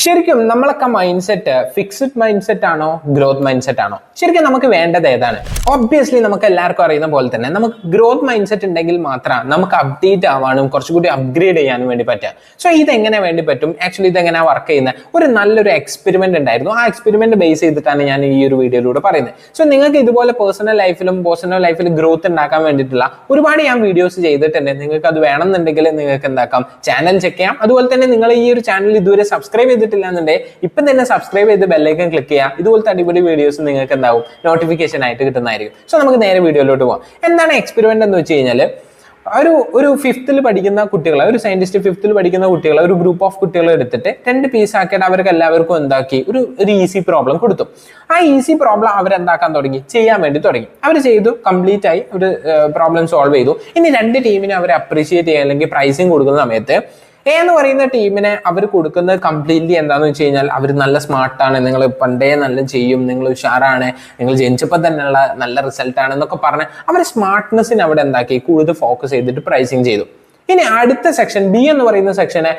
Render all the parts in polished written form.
ശരിക്കും നമ്മളൊക്കെ mind set fixed mind set ആണോ ഗ്രോത്ത് മൈൻഡ് സെറ്റ് ആണോ? ശരിക്കും നമുക്ക് വേണ്ടത് ഏതാണ്? ഒബ്വിയസ്ലി നമുക്ക് എല്ലാവർക്കും അറിയുന്ന പോലെ തന്നെ നമുക്ക് ഗ്രോത്ത് മൈൻഡ് സെറ്റ് ഉണ്ടെങ്കിൽ മാത്രം നമുക്ക് അപ്ഡേറ്റ് ആവാനും കുറച്ചുകൂടി അപ്ഗ്രേഡ് ചെയ്യാനും വേണ്ടി പറ്റുക. സോ ഇതെങ്ങനെ വേണ്ടി പറ്റും? ആക്ച്വലി ഇതെങ്ങനെ വർക്ക് ചെയ്യുന്ന ഒരു നല്ലൊരു എക്സ്പെരിമെന്റ് ഉണ്ടായിരുന്നു. ആ എക്സ്പെരിമെന്റ് ബേസ് ചെയ്തിട്ടാണ് ഞാൻ ഈ ഒരു വീഡിയോയിലൂടെ പറയുന്നത്. സോ നിങ്ങൾക്ക് ഇതുപോലെ പേഴ്സണൽ ലൈഫിലും ഗ്രോത്ത് ഉണ്ടാക്കാൻ വേണ്ടിയിട്ടുള്ള ഒരുപാട് ഞാൻ വീഡിയോസ് ചെയ്തിട്ടുണ്ട്. നിങ്ങൾക്ക് അത് വേണമെന്നുണ്ടെങ്കിൽ നിങ്ങൾക്ക് എന്താക്കാം, ചാനൽ ചെക്ക് ചെയ്യാം. അതുപോലെ തന്നെ നിങ്ങൾ ഈ ഒരു ചാനൽ ഇതുവരെ സബ്സ്ക്രൈബ് ചെയ്തിട്ടില്ലാന്നുണ്ടെങ്കിൽ ഇപ്പം തന്നെ സബ്സ്ക്രൈബ് ചെയ്ത് ബെല്ലൈക്കൺ ക്ലിക്ക് ചെയ്യുക. ഇതുപോലത്തെ അടിപൊളി വീഡിയോസ് നിങ്ങൾക്ക് എന്താവും നോട്ടിഫിക്കേഷൻ ആയിട്ട് കിട്ടുന്നതായിരിക്കും. സോ നമുക്ക് നേരെ വീഡിയോയിലോട്ട് പോകാം. എന്താണ് എക്സ്പെരിമെന്റ് എന്ന് വെച്ച് കഴിഞ്ഞാൽ, ഒരു ഫിഫ്ത്തിൽ പഠിക്കുന്ന കുട്ടികളെ, ഒരു സയന്റിസ്റ്റ് ഫിഫ്ത്തിൽ പഠിക്കുന്ന കുട്ടികളെ, ഒരു ഗ്രൂപ്പ് ഓഫ് കുട്ടികളെ എടുത്തിട്ട് 2 പീസ് ആക്കിയിട്ട് അവർക്ക് എല്ലാവർക്കും എന്താക്കി ഒരു ഈസി പ്രോബ്ലം കൊടുത്തു. ആ ഈസി പ്രോബ്ലം അവരെന്താക്കാൻ തുടങ്ങി, ചെയ്യാൻ വേണ്ടി തുടങ്ങി. അവർ ചെയ്തു, കംപ്ലീറ്റ് ആയി, ഒരു പ്രോബ്ലം സോൾവ് ചെയ്തു. ഇനി 2 ടീമിനെ അവർ അപ്രീഷിയേറ്റ് ചെയ്യുക അല്ലെങ്കിൽ പ്രൈസിങ് കൊടുക്കുന്ന സമയത്ത് എ എന്ന് പറയുന്ന ടീമിനെ അവർ കൊടുക്കുന്നത് കംപ്ലീറ്റ്ലി എന്താണെന്ന് വെച്ച് കഴിഞ്ഞാൽ, അവർ നല്ല സ്മാർട്ടാണ്, നിങ്ങൾ പണ്ടേ നല്ല ചെയ്യും, നിങ്ങൾ ഉഷാറാണ്, നിങ്ങൾ ജനിച്ചപ്പോൾ തന്നെയുള്ള നല്ല റിസൾട്ടാണ് എന്നൊക്കെ പറഞ്ഞ് അവർ സ്മാർട്ട്നെസ്സിന് അവിടെ എന്താക്കി കൂടുതൽ ഫോക്കസ് ചെയ്തിട്ട് പ്രൈസിങ് ചെയ്തു. ഇനി അടുത്ത സെക്ഷൻ ബി എന്ന് പറയുന്ന സെക്ഷനെ,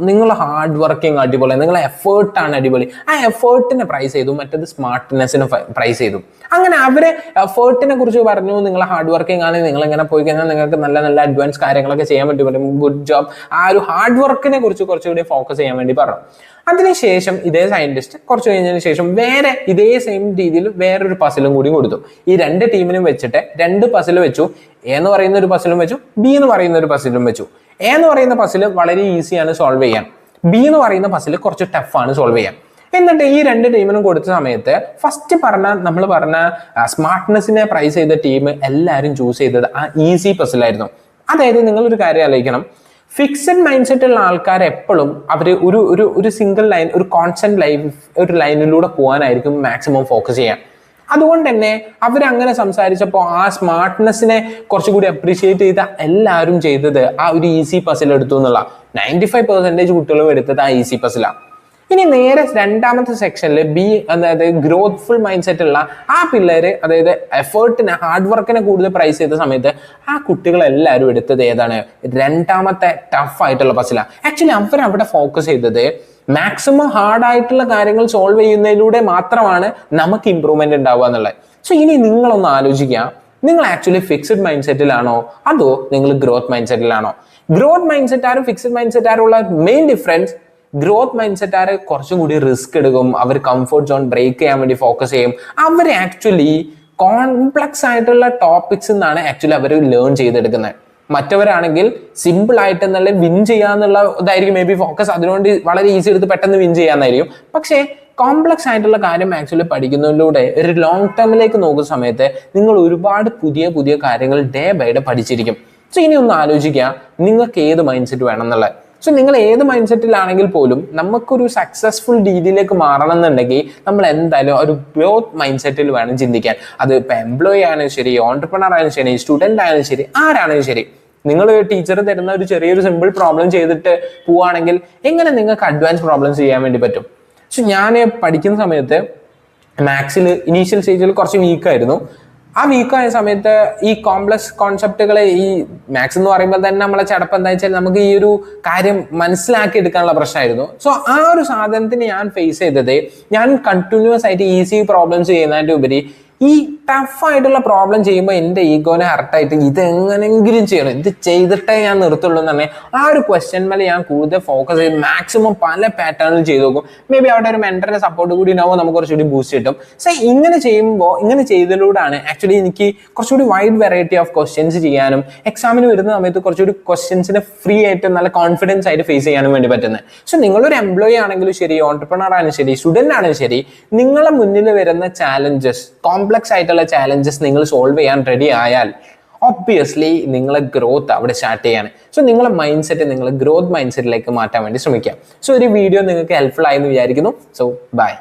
നിങ്ങൾ ഹാർഡ് വർക്കിംഗ് അടിപൊളി, നിങ്ങളെ എഫേർട്ടാണ് അടിപൊളി, ആ എഫേർട്ടിനെ പ്രൈസ് ചെയ്തു, മറ്റേത് സ്മാർട്ട്നെസ്സിനെ പ്രൈസ് ചെയ്തു. അങ്ങനെ അവരെ എഫേർട്ടിനെ കുറിച്ച് പറഞ്ഞു, നിങ്ങൾ ഹാർഡ് വർക്കിംഗ് ആണ്, നിങ്ങൾ ഇങ്ങനെ പോയി കഴിഞ്ഞാൽ നിങ്ങൾക്ക് നല്ല നല്ല അഡ്വാൻസ് കാര്യങ്ങളൊക്കെ ചെയ്യാൻ പറ്റും, ഗുഡ് ജോബ്. ആ ഒരു ഹാർഡ് വർക്കിനെ കുറിച്ച് കുറച്ചുകൂടി ഫോക്കസ് ചെയ്യാൻ വേണ്ടി പറഞ്ഞു. അതിനുശേഷം ഇതേ സയന്റിസ്റ്റ് കുറച്ച് കഴിഞ്ഞതിന് ശേഷം വേറെ ഇതേ സെയിം രീതിയിൽ വേറൊരു പസിലും കൂടി കൊടുത്തു. ഈ 2 ടീമിനും വെച്ചിട്ട് 2 പസിൽ വെച്ചു. എ എന്ന് പറയുന്ന ഒരു പസിലും വെച്ചു, ബി എന്ന് പറയുന്ന ഒരു പസിലും വെച്ചു. എ എന്ന് പറയുന്ന പസിൽ വളരെ ഈസിയാണ് സോൾവ് ചെയ്യാൻ, ബി എന്ന് പറയുന്ന പസിൽ കുറച്ച് ടഫാണ് സോൾവ് ചെയ്യാൻ. എന്നിട്ട് ഈ 2 ടീമിനും കൊടുത്ത സമയത്ത് ഫസ്റ്റ് നമ്മൾ പറഞ്ഞ സ്മാർട്ട്നെസ്സിനെ പ്രൈസ് ചെയ്ത ടീം എല്ലാവരും ചൂസ് ചെയ്തത് ആ ഈസി പസിലായിരുന്നു. അതായത് നിങ്ങളൊരു കാര്യം ആലോചിക്കണം, ഫിക്സഡ് മൈൻഡ് സെറ്റ് ഉള്ള ആൾക്കാർ എപ്പോഴും അവർ ഒരു സിംഗിൾ ലൈൻ, ഒരു കോൺസ്റ്റന്റ് ഒരു ലൈനിലൂടെ പോകാനായിരിക്കും മാക്സിമം ഫോക്കസ് ചെയ്യാൻ. അതുകൊണ്ട് തന്നെ അവരങ്ങനെ സംസാരിച്ചപ്പോൾ ആ സ്മാർട്ട്നെസ്സിനെ കുറച്ചുകൂടി അപ്രീഷിയേറ്റ് ചെയ്ത എല്ലാവരും ചെയ്തത് ആ ഒരു ഈസി പസിൽ എടുത്തു എന്നുള്ള 95% കുട്ടികളും എടുത്തത് ആ ഈസി പസിലാണ്. ഇനി നേരെ രണ്ടാമത്തെ സെക്ഷനിൽ ബി, അതായത് ഗ്രോത്ത്ഫുൾ മൈൻഡ് സെറ്റ് ഉള്ള ആ പിള്ളേര്, അതായത് എഫേർട്ടിനെ ഹാർഡ് വർക്കിനെ കൂടുതൽ പ്രൈസ് ചെയ്ത സമയത്ത് ആ കുട്ടികളെല്ലാവരും എടുത്തത് ഏതാണ്, രണ്ടാമത്തെ ടഫ് ആയിട്ടുള്ള പസിലാണ്. ആക്ച്വലി അവരവിടെ ഫോക്കസ് ചെയ്തത് മാക്സിമം ഹാർഡായിട്ടുള്ള കാര്യങ്ങൾ സോൾവ് ചെയ്യുന്നതിലൂടെ മാത്രമാണ് നമുക്ക് ഇമ്പ്രൂവ്മെന്റ് ഉണ്ടാവുക എന്നുള്ളത്. സോ ഇനി നിങ്ങളൊന്ന് ആലോചിക്കുക, നിങ്ങൾ ആക്ച്വലി ഫിക്സ്ഡ് മൈൻഡ് സെറ്റിലാണോ അതോ നിങ്ങൾ ഗ്രോത്ത് മൈൻഡ് സെറ്റിലാണോ? ഗ്രോത്ത് മൈൻഡ് സെറ്റാരും ഫിക്സ്ഡ് മൈൻഡ് സെറ്റാരും ഉള്ള മെയിൻ ഡിഫറൻസ്, ഗ്രോത്ത് മൈൻഡ് സെറ്റാര് കുറച്ചും കൂടി റിസ്ക് എടുക്കും, അവർ കംഫർട്ട് സോൺ ബ്രേക്ക് ചെയ്യാൻ വേണ്ടി ഫോക്കസ് ചെയ്യും. അവർ ആക്ച്വലി കോംപ്ലക്സ് ആയിട്ടുള്ള ടോപ്പിക്സ് എന്നാണ് ആക്ച്വലി അവർ ലേൺ ചെയ്തെടുക്കുന്നത്. മറ്റവരാണെങ്കിൽ സിമ്പിൾ ആയിട്ട് നല്ല വിൻ ചെയ്യാന്നുള്ള ഇതായിരിക്കും മേ ബി ഫോക്കസ്, അതുകൊണ്ട് വളരെ ഈസി എടുത്ത് പെട്ടെന്ന് വിൻ ചെയ്യാന്നായിരിക്കും. പക്ഷേ കോംപ്ലക്സ് ആയിട്ടുള്ള കാര്യം ആക്ച്വലി പഠിക്കുന്നതിലൂടെ ഒരു ലോങ് ടേമിലേക്ക് നോക്കുന്ന സമയത്ത് നിങ്ങൾ ഒരുപാട് പുതിയ കാര്യങ്ങൾ ഡേ ബൈ ഡേ പഠിച്ചിരിക്കും. സോ ഇനി ഒന്ന് ആലോചിക്കുക, നിങ്ങൾക്ക് ഏത് മൈൻഡ് സെറ്റ് വേണം എന്നുള്ളത്. സോ നിങ്ങൾ ഏത് മൈൻഡ് സെറ്റിലാണെങ്കിൽ പോലും നമുക്കൊരു സക്സസ്ഫുൾ രീതിയിലേക്ക് മാറണം എന്നുണ്ടെങ്കിൽ നമ്മൾ എന്തായാലും ഒരു ഗ്രോത്ത് മൈൻഡ് സെറ്റിൽ വേണം ചിന്തിക്കാൻ. അത് ഇപ്പം എംപ്ലോയി ആയാലും ശരി, ഓൺടർപ്രണർ ആയാലും ശരി, സ്റ്റുഡൻ്റ് ആയാലും ശരി, ആരാണെങ്കിലും ശരി. നിങ്ങൾ ടീച്ചർ തരുന്ന ഒരു ചെറിയൊരു സിമ്പിൾ പ്രോബ്ലം ചെയ്തിട്ട് പോവുകയാണെങ്കിൽ എങ്ങനെ നിങ്ങൾക്ക് അഡ്വാൻസ് പ്രോബ്ലംസ് ചെയ്യാൻ വേണ്ടി പറ്റും? സോ ഞാൻ പഠിക്കുന്ന സമയത്ത് മാത്സിൽ ഇനീഷ്യൽ സ്റ്റേജിൽ കുറച്ച് വീക്കായിരുന്നു. ആ വീക്കായ സമയത്ത് ഈ കോംപ്ലക്സ് കോൺസെപ്റ്റുകളെ, ഈ മാത്സ് എന്ന് പറയുമ്പോൾ തന്നെ നമ്മളെ ചടപ്പ് എന്താ വെച്ചാൽ നമുക്ക് ഈ ഒരു കാര്യം മനസ്സിലാക്കി എടുക്കാനുള്ള പ്രശ്നമായിരുന്നു. സോ ആ ഒരു സാധനത്തിന് ഞാൻ ഫേസ് ചെയ്തത്, ഞാൻ കണ്ടിന്യൂസ് ആയിട്ട് ഈസി പ്രോബ്ലംസ് ചെയ്യുന്നതിൻ്റെ ഉപരി ഈ ടഫ് ആയിട്ടുള്ള പ്രോബ്ലം ചെയ്യുമ്പോൾ എൻ്റെ ഈഗോനെ ഹർട്ടായിട്ട് ഇത് എങ്ങനെങ്കിലും ചെയ്യണം, ഇത് ചെയ്തിട്ടേ ഞാൻ നിർത്തുള്ളൂ എന്ന് പറഞ്ഞാൽ ആ ഒരു ക്വസ്റ്റ്യൻ മേലെ ഞാൻ കൂടുതൽ ഫോക്കസ് ചെയ്ത് മാക്സിമം പല പാറ്റേണിൽ ചെയ്ത് നോക്കും. മേ ബി അവിടെ ഒരു മെന്ററിന്റെ സപ്പോർട്ട് കൂടി ഉണ്ടാവുമ്പോൾ നമുക്ക് കുറച്ചുകൂടി ബൂസ്റ്റ് കിട്ടും. സോ ഇങ്ങനെ ചെയ്യുമ്പോൾ, ഇങ്ങനെ ചെയ്തതിലൂടെയാണ് ആക്ച്വലി എനിക്ക് കുറച്ചുകൂടി വൈഡ് വെറൈറ്റി ഓഫ് ക്വസ്റ്റ്യൻസ് ചെയ്യാനും എക്സാമിന് വരുന്ന സമയത്ത് കുറച്ചുകൂടി ക്വസ്റ്റ്യൻസിനെ ഫ്രീ ആയിട്ട് നല്ല കോൺഫിഡൻസ് ആയിട്ട് ഫേസ് ചെയ്യാനും വേണ്ടി പറ്റുന്നത്. സോ നിങ്ങളൊരു എംപ്ലോയി ആണെങ്കിലും ശരി, ഓൺടർപ്രണർ ആണെങ്കിലും ശരി, സ്റ്റുഡൻ്റ് ആണെങ്കിലും ശരി, നിങ്ങളെ മുന്നിൽ വരുന്ന ചാലഞ്ചസ്, കോംപ്ലക്സ് ആയിട്ടുള്ള ചാലഞ്ചസ് നിങ്ങൾ സോൾവ് ചെയ്യാൻ റെഡി ആയാൽ ഒബ്വിയസ്ലി നിങ്ങളെ ഗ്രോത്ത് അവിടെ സ്റ്റാർട്ട് ചെയ്യാണ്. സോ നിങ്ങളെ മൈൻഡ് സെറ്റ് നിങ്ങൾ ഗ്രോത്ത് മൈൻഡ് സെറ്റിലേക്ക് മാറ്റാൻ വേണ്ടി ശ്രമിക്കാം. സോ ഒരു വീഡിയോ നിങ്ങൾക്ക് ഹെൽപ്ഫുൾ ആയെന്ന് വിചാരിക്കുന്നു. So by.